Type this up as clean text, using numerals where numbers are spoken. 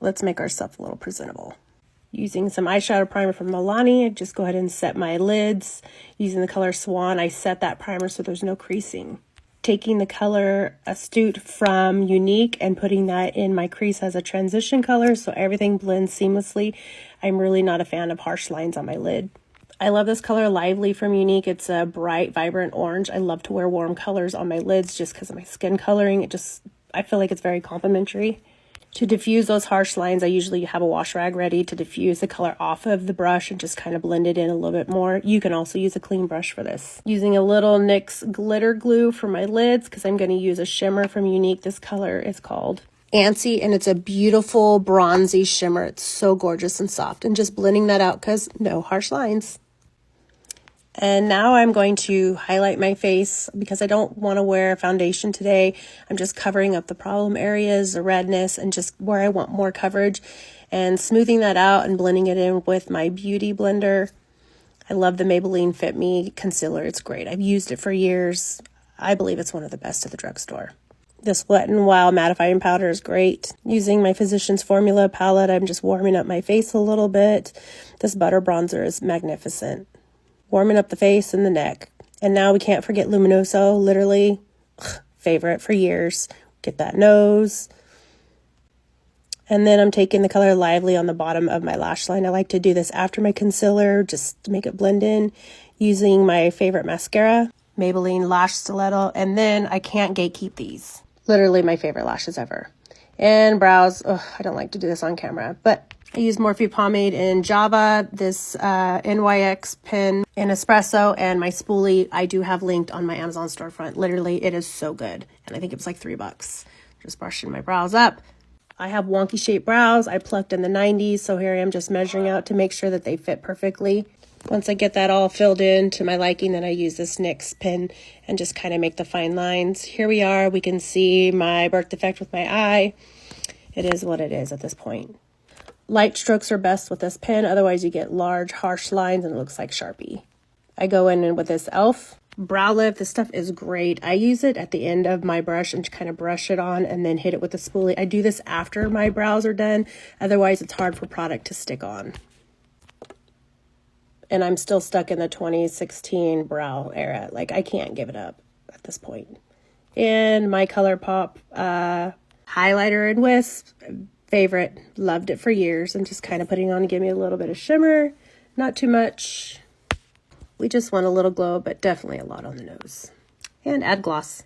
Let's make ourselves a little presentable. Using some eyeshadow primer from Milani, I just go ahead and set my lids. Using the color Swan, I set that primer so there's no creasing. Taking the color Astute from Younique and putting that in my crease as a transition color so everything blends seamlessly. I'm really not a fan of harsh lines on my lid. I love this color Lively from Younique. It's a bright, vibrant orange. I love to wear warm colors on my lids just because of my skin coloring. I feel like it's very complimentary. To diffuse those harsh lines, I usually have a wash rag ready to diffuse the color off of the brush and just kind of blend it in a little bit more. You can also use a clean brush for this. Using a little NYX glitter glue for my lids because I'm going to use a shimmer from Younique. This color is called Antsy, and it's a beautiful bronzy shimmer. It's so gorgeous and soft. And just blending that out because no harsh lines. And now I'm going to highlight my face because I don't want to wear foundation today. I'm just covering up the problem areas, the redness, and just where I want more coverage, and smoothing that out and blending it in with my Beauty Blender. I love the Maybelline Fit Me concealer. It's great. I've used it for years. I believe it's one of the best at the drugstore. This Wet n Wild mattifying powder is great. Using my Physicians Formula palette, I'm just warming up my face a little bit. This butter bronzer is magnificent. Warming up the face and the neck. And now we can't forget Luminoso, literally favorite for years. Get that nose. And then I'm taking the color Lively on the bottom of my lash line. I like to do this after my concealer, just to make it blend in, using my favorite mascara, Maybelline Lash Stiletto. And then I can't gatekeep these. Literally my favorite lashes ever. And brows. Ugh, I don't like to do this on camera, but I use Morphe pomade in Java, this NYX pen in Espresso, and my spoolie I do have linked on my Amazon storefront. Literally, it is so good. And I think it was like $3. Just brushing my brows up. I have wonky shaped brows. I plucked in the 90s, so here I am just measuring out to make sure that they fit perfectly. Once I get that all filled in to my liking, then I use this NYX pen and just kind of make the fine lines. Here we are. We can see my birth defect with my eye. It is what it is at this point. Light strokes are best with this pen, otherwise you get large, harsh lines and it looks like Sharpie. I go in with this e.l.f. brow lift. This stuff is great. I use it at the end of my brush and kind of brush it on and then hit it with the spoolie. I do this after my brows are done, otherwise it's hard for product to stick on. And I'm still stuck in the 2016 brow era. Like, I can't give it up at this point. And my ColourPop highlighter in Wisp. Favorite. Loved it for years. I'm just kind of putting on to give me a little bit of shimmer. Not too much. We just want a little glow, but definitely a lot on the nose. And add gloss.